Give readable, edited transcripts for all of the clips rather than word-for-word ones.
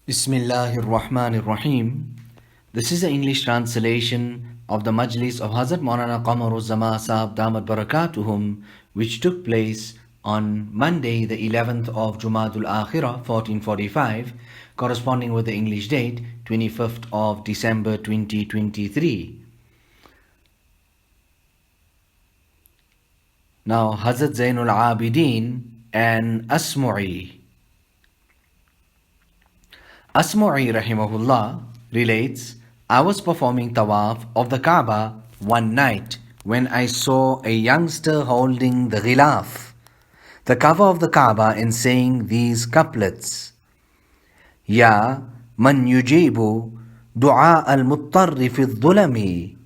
Bismillahir Rahmanir Rahim. This is the English translation of the Majlis of Hazrat Maulana Qamar Uzzaman Saheb Damat Barakatuhum, which took place on Monday, the 11th of Jumadul Akhirah, 1445, corresponding with the English date, 25th of December 2023. Now, Hazrat Zainul Abidin and Asmu'i. Asmu'i rahimahullah relates, I was performing tawaf of the Kaaba one night when I saw a youngster holding the ghilaf, the cover of the Kaaba, and saying these couplets. Ya man yujibu du'a al-muttarri fi dhulami,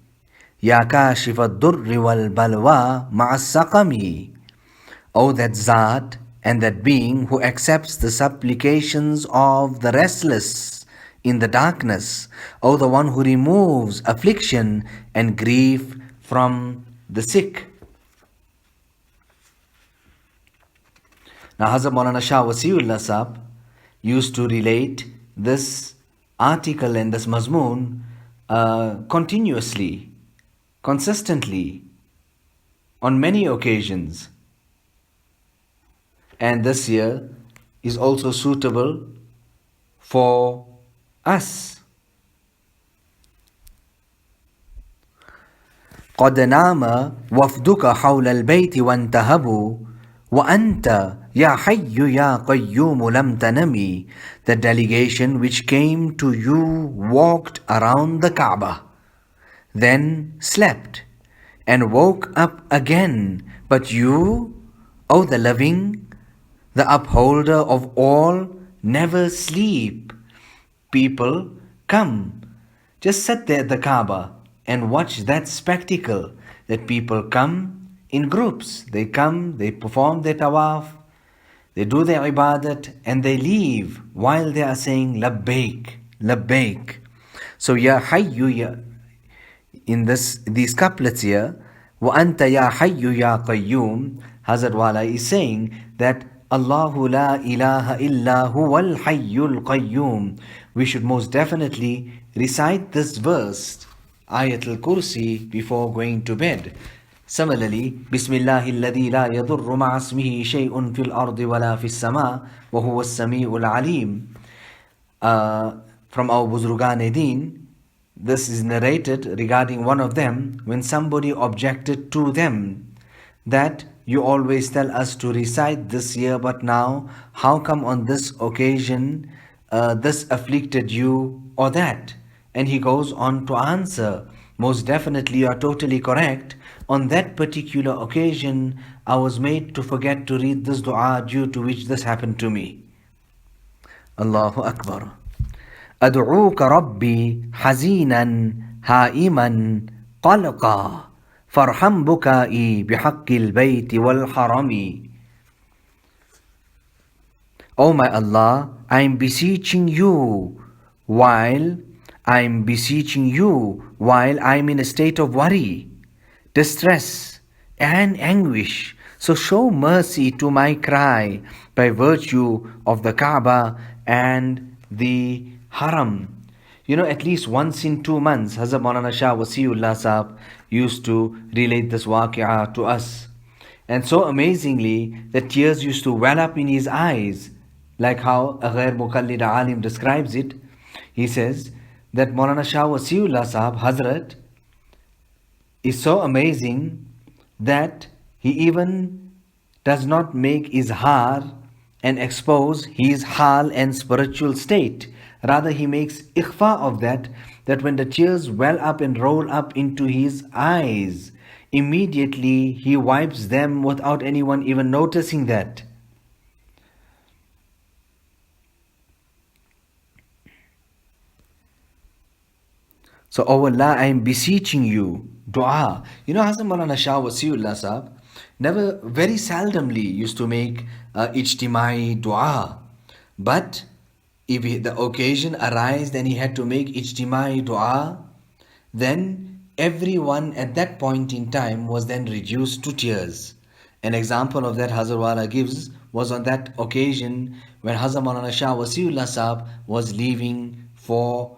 Ya kashif al-durri wal-balwa ma'as-saqami. O that Zat and that being who accepts the supplications of the restless in the darkness, O the one who removes affliction and grief from the sick. Now Hazrat Maulana Shah Wasiullah Sahab used to relate this article and this mazmoon continuously, consistently, on many occasions. And this year is also suitable for us. قد نام وفدك حول البيت وانتهبوا وأنت يا حي يا قيوم لم تنمي. The delegation which came to you walked around the Kaaba, then slept and woke up again. But you, O the loving, the upholder of all, never sleep. People, come, just sit there at the Kaaba and watch that spectacle, that people come in groups. They come, they perform their tawaf, they do their ibadat, and they leave while they are saying labbaik, labbaik. So ya hayyu ya, in these couplets here, wa anta ya hayyu ya qayyum, Hazrat Wala is saying that Allahu la ilaha illa huwal hayyul qayyum. We should most definitely recite this verse, Ayatul Kursi, before going to bed. Similarly, Bismillahi alladhi la yadurru ma'asmihi shay'un fil ardi wala fis sama wa huwa as-sami'ul alim. From our Buzrugan Din, this is narrated regarding one of them when somebody objected to them that you always tell us to recite this year, but now how come on this occasion this afflicted you or that? And he goes on to answer, most definitely you are totally correct. On that particular occasion, I was made to forget to read this dua, due to which this happened to me. Allahu Akbar. أدعوك ربي حزينا هائما قلقا فارحم بكائي بحق البيت والحرم. O my Allah, I am beseeching you while I am in a state of worry, distress, and anguish. So show mercy to my cry by virtue of the Kaaba and the Haram. You know, at least once in 2 months, Hazrat Maulana Shah Wasiullah Sahab used to relate this waqi'ah to us. And so amazingly, the tears used to well up in his eyes, like how a Ghair Muqallid Alim describes it. He says that Maulana Shah Wasiullah Sahab, Hazrat, is so amazing that he even does not make izhar and expose his hal and spiritual state. Rather, he makes ikhfa of that when the tears well up and roll up into his eyes, immediately he wipes them without anyone even noticing that. So, oh Allah, I am beseeching you, dua. You know, Hazrat Maulana Shah Wasiullah Sahab never, very seldomly used to make ijtimai dua. But if the occasion arised and he had to make ijtimai dua, then everyone at that point in time was then reduced to tears. An example of that Hazrat Wala gives was on that occasion when Hazrat Maulana Shah Wasiullah Sahab was leaving for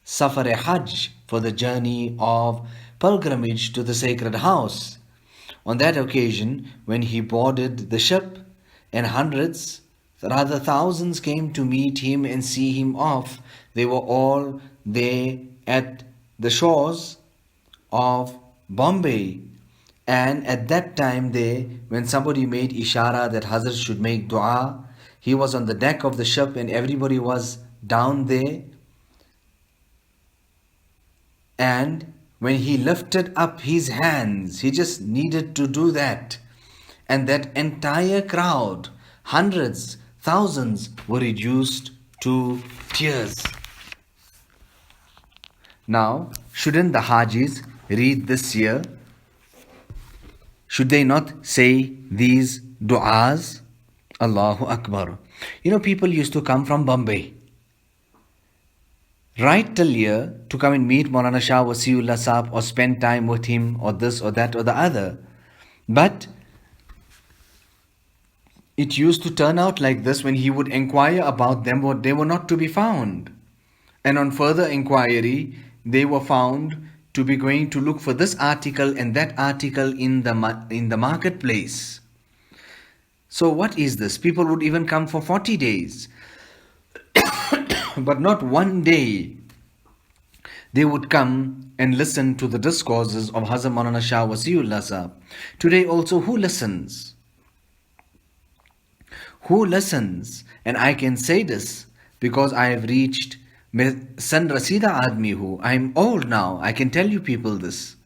Safar-e-Hajj, for the journey of pilgrimage to the sacred house. On that occasion, when he boarded the ship, and hundreds, rather thousands, came to meet him and see him off, they were all there at the shores of Bombay. And at that time there, when somebody made ishara that Hazrat should make dua, he was on the deck of the ship and everybody was down there. And when he lifted up his hands, he just needed to do that. And that entire crowd, hundreds, thousands, were reduced to tears. Now, shouldn't the Hajis read this year? Should they not say these du'as? Allahu Akbar. People used to come from Bombay right till here to come and meet Maulana Shah Wasiullah Sahab or spend time with him or this or that or the other. But it used to turn out like this when he would inquire about them, what they were not to be found. And on further inquiry, they were found to be going to look for this article and that article in the marketplace. So what is this? People would even come for 40 days. But not one day they would come and listen to the discourses of Hazrat Maulana Shah Wasiullah Sahab. Today also, who listens? Who listens? And I can say this because I have reached San Rasida Admi Hu. I am old now. I can tell you people this.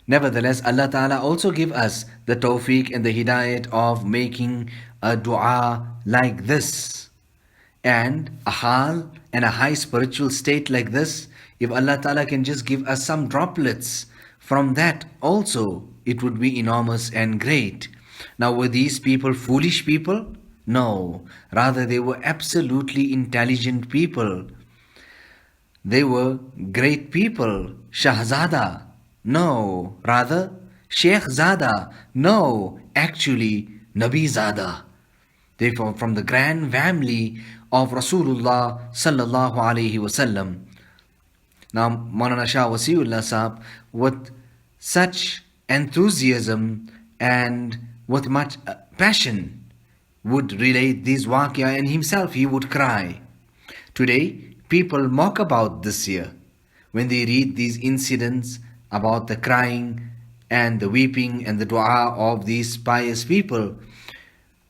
Nevertheless, Allah Ta'ala also give us the tawfiq and the hidayat of making a dua like this. And a hal and a high spiritual state like this, if Allah Ta'ala can just give us some droplets from that also, it would be enormous and great. Now, were these people foolish people? No. Rather, they were absolutely intelligent people. They were great people. Shahzada. No. Rather, Sheikh Zada. No. Actually, Nabi Zada. They were from the grand family of Rasulullah Sallallahu Alaihi Wasallam. Now, Maulana Shah Wasiullah Sahab, with such enthusiasm and with much passion, would relate these waqia, and himself he would cry. Today, people mock about this year when they read these incidents about the crying and the weeping and the dua of these pious people,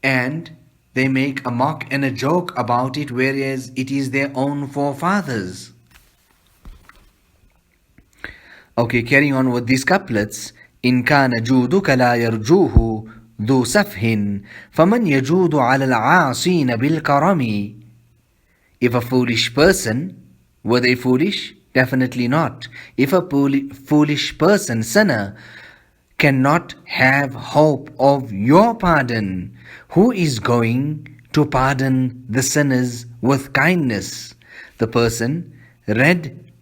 and they make a mock and a joke about it, whereas it is their own forefathers. Okay, carrying on with these couplets. إن كان جودك لا يرجوه ذو سفه فمن يجود على العاصين بالكرم. If a foolish person, were they foolish? Definitely not. If a foolish person, sinner, cannot have hope of your pardon, who is going to pardon the sinners with kindness? The person read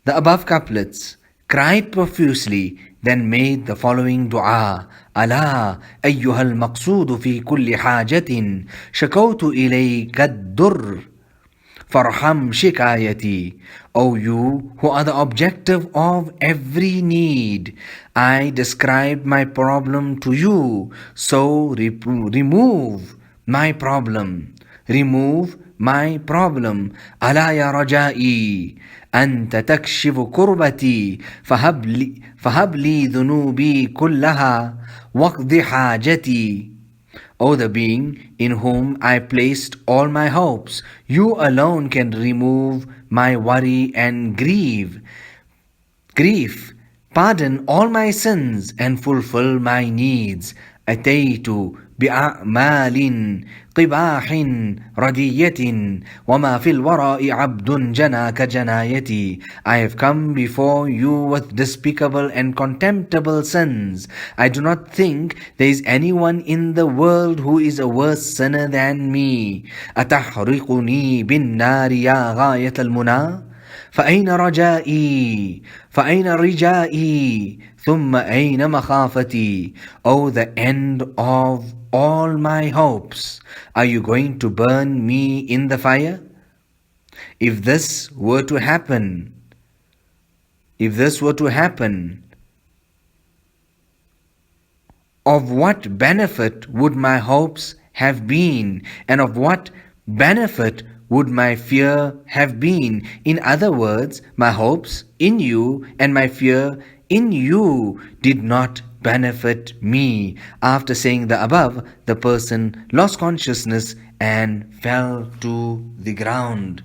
the above couplets, cried profusely, then made the following dua. ألا أيها المقصود في كل حاجة شكوت إليك الدر فارحم شكايتي. O you who are the objective of every need, I describe my problem to you, so remove my problem. Remove my problem. ألا يا رجائي أنت تكشف كربتي فهب لي ذنوبي كلها واقض حاجتي. O the being in whom I placed all my hopes, you alone can remove my worry and grief. Pardon all my sins and fulfill my needs. أتيت بأعمال قباح ردية وما في الوراء عبد جنى كجنايتي. I have come before you with despicable and contemptible sins. I do not think there is anyone in the world who is a worse sinner than me. أتحرقني بالنار يا غاية المنى فأين رجائي فأين رجائي ثم أين مخافتي. O the end of all my hopes, are you going to burn me in the fire? If this were to happen, of what benefit would my hopes have been, and of what benefit would my fear have been? In other words, my hopes in you and my fear in you did not benefit me. After saying the above, the person lost consciousness and fell to the ground.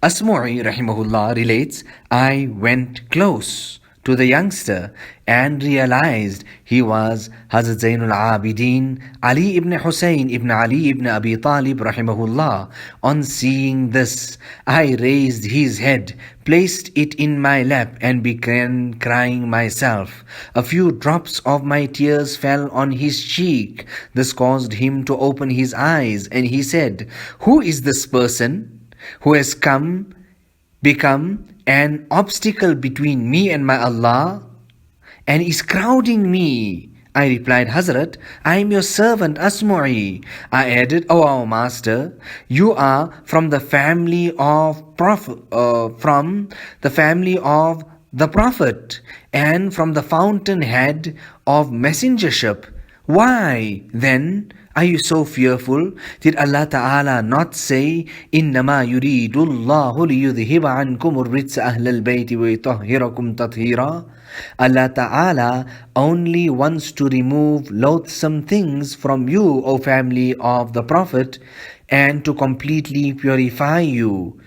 Asmu'i rahimahullah relates, I went close to the youngster and realized he was Hazrat Zainul Abidin Ali ibn Hussein ibn Ali ibn Abi Talib rahimahullah. On seeing this, I raised his head, placed it in my lap and began crying myself. A few drops of my tears fell on his cheek. This caused him to open his eyes, and he said, who is this person who has become an obstacle between me and my Allah and is crowding me? I replied, Hazrat, I am your servant Asmu'i. I added, O our master, you are from the family of the Prophet and from the fountainhead of messengership. Why then are you so fearful? Did Allah Ta'ala not say, إِنَّمَا يُرِيدُ اللَّهُ لِيُذْهِبَ عَنْكُمُ الرِّجْسَ أَهْلَ الْبَيْتِ وَيُطَهِّرَكُمْ تَطْهِيرًا. Allah Ta'ala only wants to remove loathsome things from you, O family of the Prophet, and to completely purify you.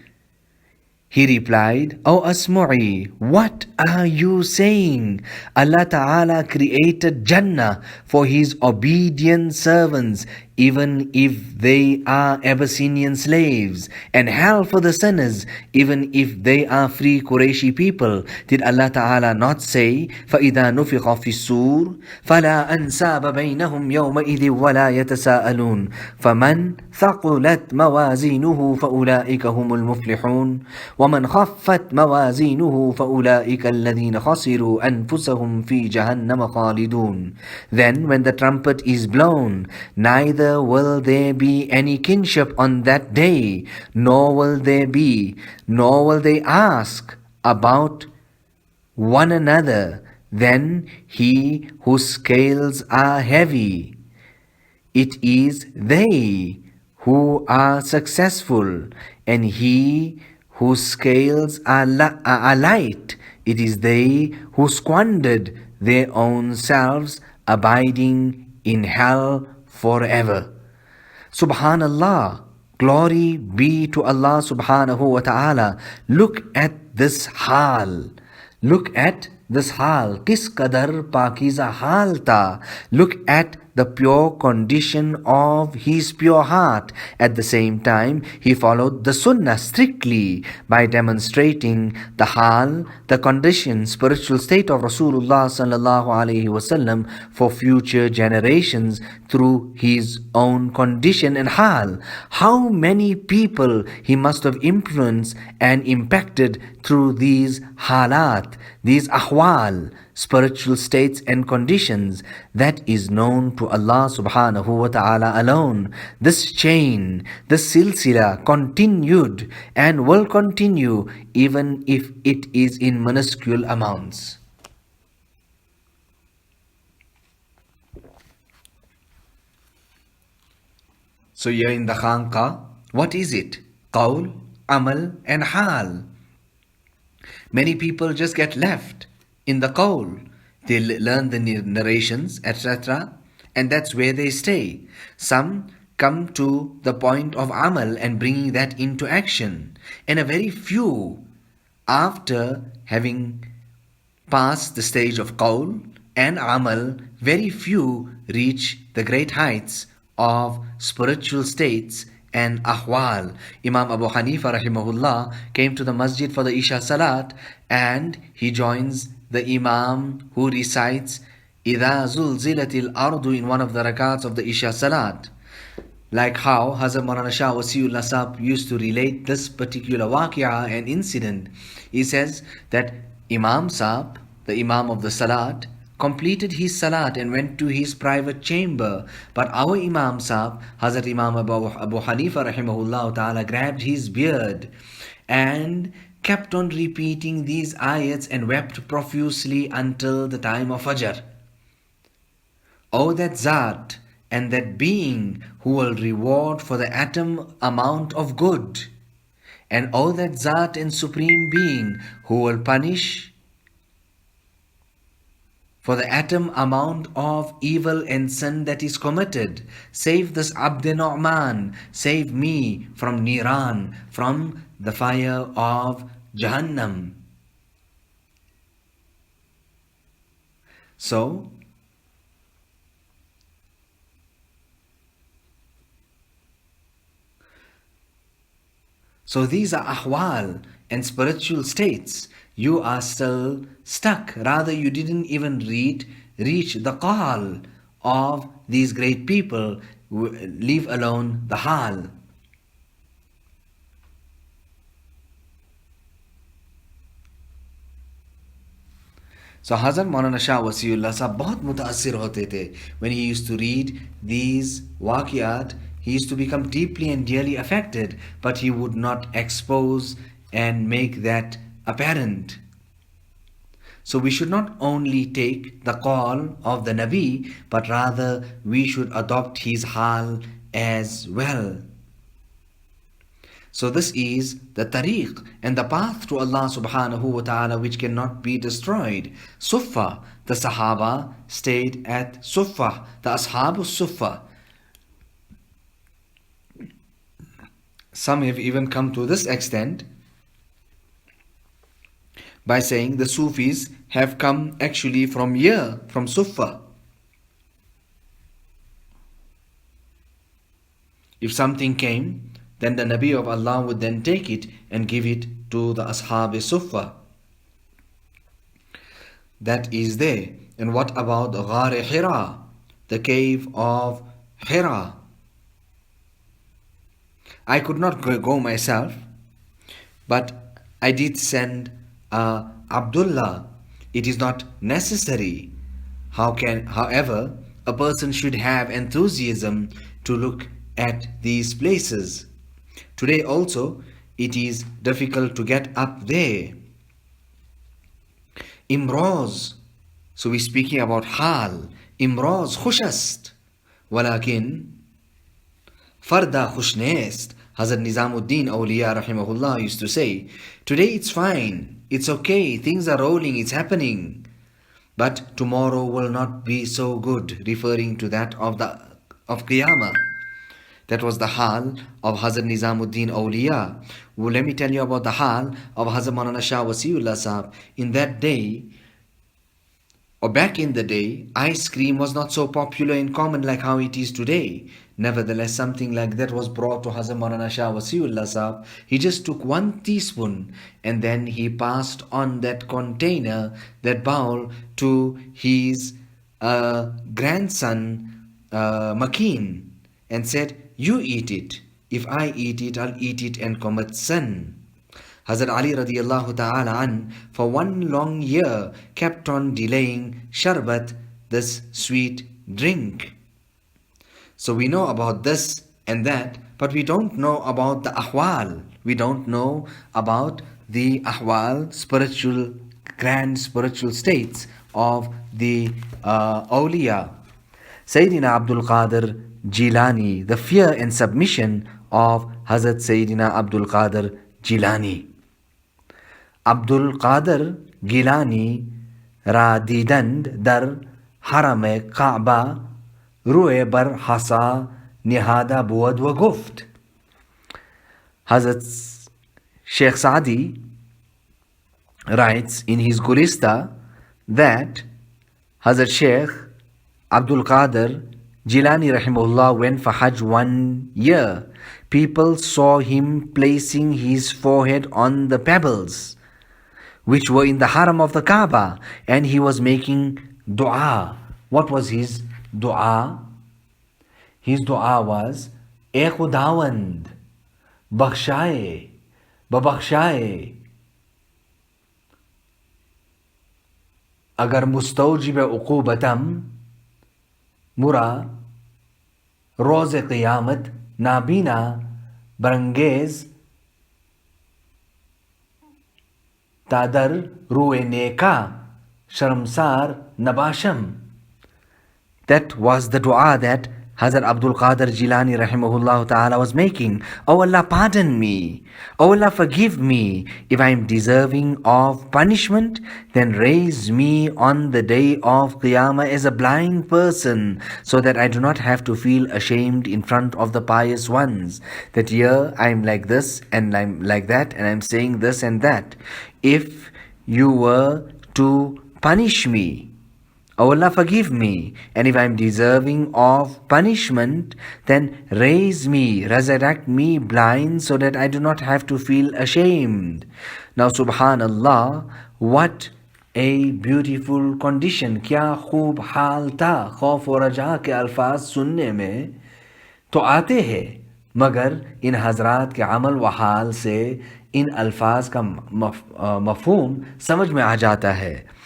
He replied, O Asmu'i, what are you saying? Allah Ta'ala created Jannah for His obedient servants, even if they are Abyssinian slaves, and hell for the sinners, even if they are free Qurayshi people. Did Allah Ta'ala not say, فَإِذَا نُفِخَ فِي السُّورِ فَلَا أَنْسَابَ بَيْنَهُمْ يَوْمَئِذٍ وَلَا يَتَسَاءَلُونَ فَمَنْ ثَقُلَتْ مَوَازِينُهُ فَأُولَئِكَ هُمُ الْمُفْلِحُونَ وَمَنْ خَفَّتْ مَوَازِينُهُ فَأُولَئِكَ الَّذِينَ خَسِرُوا أَنفُسَهُمْ فِي جَهَنَّمَ خَالِدُونَ. Then when the trumpet is blown, neither will there be any kinship on that day, nor will they ask about one another. Then he whose scales are heavy, it is they who are successful, and he whose scales are light, it is they who squandered their own selves, abiding in hell forever. Subhanallah, glory be to Allah subhanahu wa ta'ala. Look at this hal. Kis qadar pakiza hal ta. Look at the pure condition of his pure heart. At the same time, he followed the sunnah strictly by demonstrating the hal, the condition, spiritual state of Rasulullah sallallahu alaihi wasallam for future generations through his own condition and hal. How many people he must have influenced and impacted through these halat, these ahwal, spiritual states and conditions, that is known to Allah subhanahu wa ta'ala alone. This chain, this silsila continued and will continue even if it is in minuscule amounts. So here in the khanqa, what is it? Qawl, amal and hal. Many people just get left in the qawl. They learn the narrations, etc., and that's where they stay. Some come to the point of amal and bringing that into action. And a very few, after having passed the stage of qawl and amal, very few reach the great heights of spiritual states and ahwal. Imam Abu Hanifa rahimahullah came to the masjid for the Isha Salat, and he joins the Imam who recites إِذَا زُلْزِلَتِ الْأَرْضُ in one of the rakats of the Isha Salat. Like how Hazrat Maulana Shah Wasiullah Sahab used to relate this particular waqia and incident. He says that Imam Sahab, the Imam of the Salat, completed his Salat and went to his private chamber. But our Imam Sahab, Hazrat Imam Abu Hanifa rahimahullah ta'ala, grabbed his beard and kept on repeating these ayats and wept profusely until the time of Fajr. O that Zat and that being who will reward for the atom amount of good, and O that Zat and supreme being who will punish for the atom amount of evil and sin that is committed. Save this Abd Nu'man, save me from Niran, from the fire of Jahannam. So these are ahwal and spiritual states. You are still stuck. Rather, you didn't even reach the qal of these great people, leave alone the hal. So Hazrat Maulana Shah Wasiullah Sahab बहुत मुतासिर होते थे. When he used to read these waqiyat, he used to become deeply and dearly affected, but he would not expose and make that apparent. So we should not only take the call of the Nabi, but rather we should adopt his hal as well. So this is the tariq and the path to Allah subhanahu wa ta'ala which cannot be destroyed. Suffah, the Sahaba stayed at Suffah, the Ashab Suffah. Some have even come to this extent by saying the Sufis have come actually from here, from Suffah. If something came, then the Nabi of Allah would then take it and give it to the Ashab Suffah. That is there. And what about the Ghar Hira, the cave of Hira? I could not go myself, but I did send Abdullah. It is not necessary. However, a person should have enthusiasm to look at these places. Today also, it is difficult to get up there. Imroz. So we're speaking about hal. Imroz khushast. Walakin farda khushnest. Hazrat Nizamuddin Awliya rahimahullah used to say, today it's fine, it's okay, things are rolling, it's happening. But tomorrow will not be so good, referring to that of Qiyamah. That was the hal of Hazrat Nizamuddin Awliya. Well, let me tell you about the hal of Hazrat Maulana Shah Wasiullah Sahab. In that day, or back in the day, ice cream was not so popular and common like how it is today. Nevertheless, something like that was brought to Hazrat Maulana Shah Wasiullah Sahab. He just took 1 teaspoon and then he passed on that container, that bowl, to his grandson Makeen and said, you eat it. If I eat it, I'll eat it and commit sin. Hazrat Ali radiallahu ta'ala an, for 1 long year, kept on delaying sharbat, this sweet drink. So we know about this and that, but we don't know about the ahwal. We don't know about the ahwal, grand spiritual states of the awliya. Sayyidina Abdul Qadir Jilani, the fear and submission of Hazrat Sayyidina Abdul Qadir Jilani. Abdul Qadir Gilani ra didand dar haram Kaaba ruye bar hasa nihada buad wa guft. Hazrat Sheikh Saadi writes in his Gulista that Hazrat Sheikh Abdul Qadir Jilani rahimahullah went for Hajj 1 year. People saw him placing his forehead on the pebbles which were in the haram of the Kaaba, and he was making dua. What was his dua? His dua was, ए खुदावंद बख्शाए बबख्शाए अगर मुस्तौजिब उक़ूबतम मुरा रोज़ क़ियामत नाबीना बरंगेज तादर रुए नेका शर्मसार नबाशम. That was the dua that Hazrat Abdul Qadir Jilani rahimahullah ta'ala was making. Oh Allah, pardon me. Oh Allah, forgive me. If I am deserving of punishment, then raise me on the day of Qiyamah as a blind person, so that I do not have to feel ashamed in front of the pious ones. That here I am like this and I'm like that and I'm saying this and that. If you were to punish me, O Allah, forgive me, and if I am deserving of punishment, then raise me, resurrect me blind, so that I do not have to feel ashamed. Now, subhanallah, what a beautiful condition. क्या खूब हाल था खौफ और रजा के अल्फाज सुनने में तो आते हैं, मगर इन हजरात के अमल व हाल से इन अल्फाज का मफहूम समझ में आ जाता है.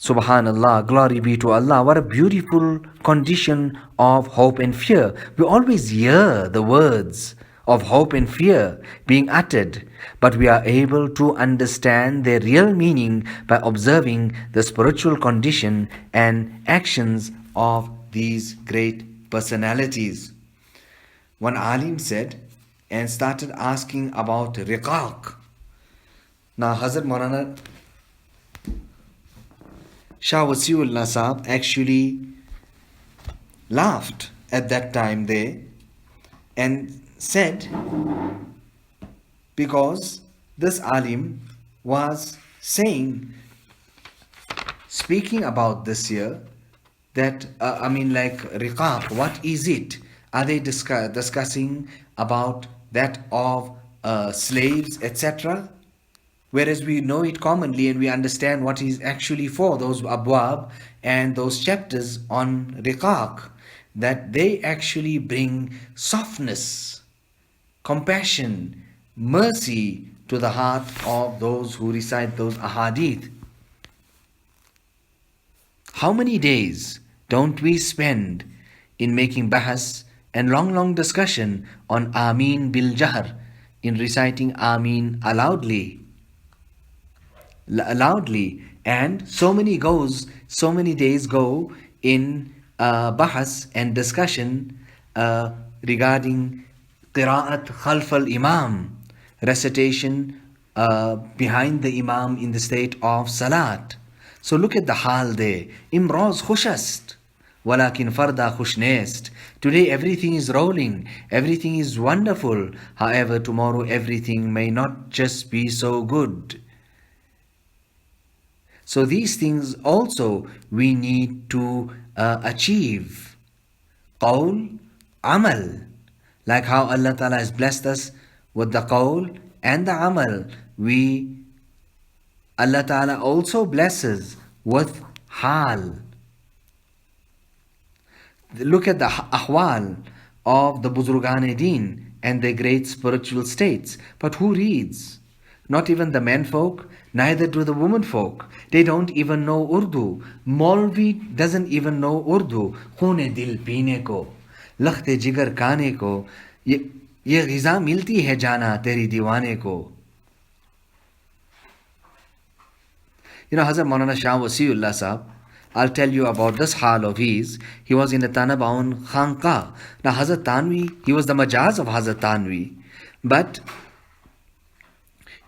Subhanallah, glory be to Allah. What a beautiful condition of hope and fear. We always hear the words of hope and fear being uttered, but we are able to understand their real meaning by observing the spiritual condition and actions of these great personalities. One alim said and started asking about riqaq. Now, Hazrat Maulana Shah Wasiullah Saheb actually laughed at that time there and said, because this alim was saying, speaking about this year, that like riqaq, what is it? Are they discussing about that of slaves, etc.? Whereas we know it commonly and we understand what is actually for those abwab and those chapters on riqaq, that they actually bring softness, compassion, mercy to the heart of those who recite those ahadith. How many days don't we spend in making bahas and long discussion on Ameen bil Jahr, in reciting Ameen aloudly, and so many days go in bahas and discussion regarding qira'at khalf al-imam, recitation behind the imam in the state of salat. So look at the hal there. Imroz khushast, walakin farda khushnest. Today everything is rolling, everything is wonderful. However, tomorrow everything may not just be so good. So these things also we need to achieve. Qawl, amal. Like how Allah Ta'ala has blessed us with the qawl and the amal, Allah Ta'ala also blesses with hal. Look at the ahwal of the Buzurgan-e-Din and their great spiritual states. But who reads? Not even the men folk, neither do the women folk. They don't even know Urdu. Maulvi doesn't even know Urdu. Khune dil peene ko, lakhte jigar kaane ko, ye ghiza milti hai jana teri diwane ko. You know, Hazrat Maulana Shah Wasiullah Saheb, I'll tell you about this hal of his. He was in the Tanabaun Khanqa. Now Hazrat Tanvi, he was the majaz of Hazrat Tanvi. But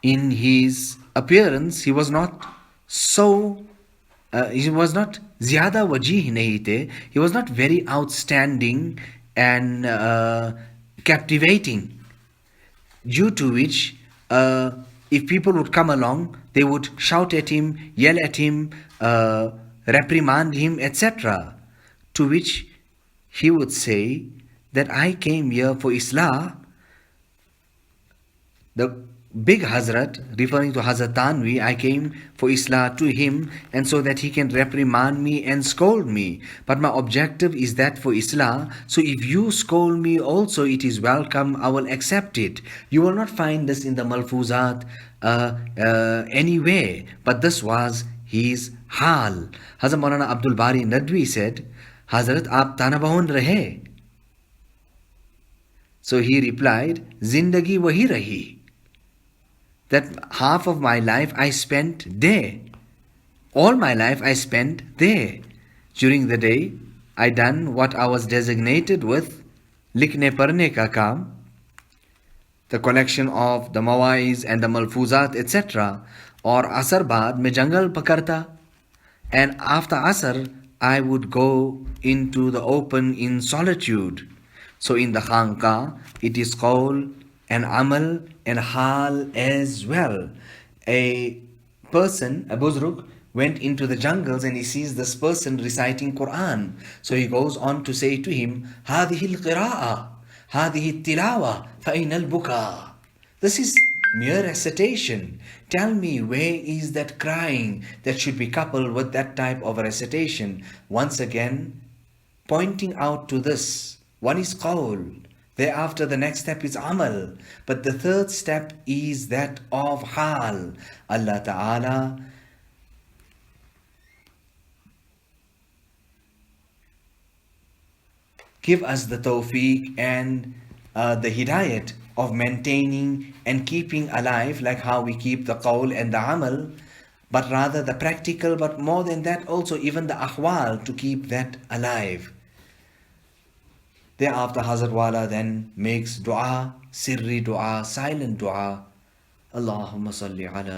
in his appearance, he was not ziyada wajih nahi the. He was not very outstanding and captivating, due to which if people would come along, they would shout at him, yell at him, reprimand him, etc. To which he would say that I came here for Islah. The big Hazrat, referring to Hazrat Tanvi, I came for Islah to him and so that he can reprimand me and scold me. But my objective is that for Islah, so if you scold me also, it is welcome, I will accept it. You will not find this in the Malfuzat anyway, but this was his hal. Hazrat Maulana Abdul Bari Nadwi said, Hazrat, aap tanabahun rahe? So he replied, Zindagi wahi rahi. That half of my life I spent there. All my life I spent there. During the day, I done what I was designated with, likhne parne ka kaam, the collection of the mawaiz and the malfuzat, etc. Or asar baad mein jangal pakarta. And after asar, I would go into the open in solitude. So in the khanqa, it is called an amal and hal as well. A person, a buzruk, went into the jungles and he sees this person reciting Quran. So he goes on to say to him, هذه القراءة هذه التلاوة فأين البكاء. This is mere recitation. Tell me, where is that crying that should be coupled with that type of recitation? Once again, pointing out to this, one is qawl. Thereafter, the next step is amal. But the third step is that of hal. Allah Ta'ala give us the tawfiq and the hidayat of maintaining and keeping alive, like how we keep the qawl and the amal, but rather the practical, but more than that also even the ahwal, to keep that alive. Thereafter, Hazrat Wala then makes dua, sirri dua, silent dua. Allahumma salli ala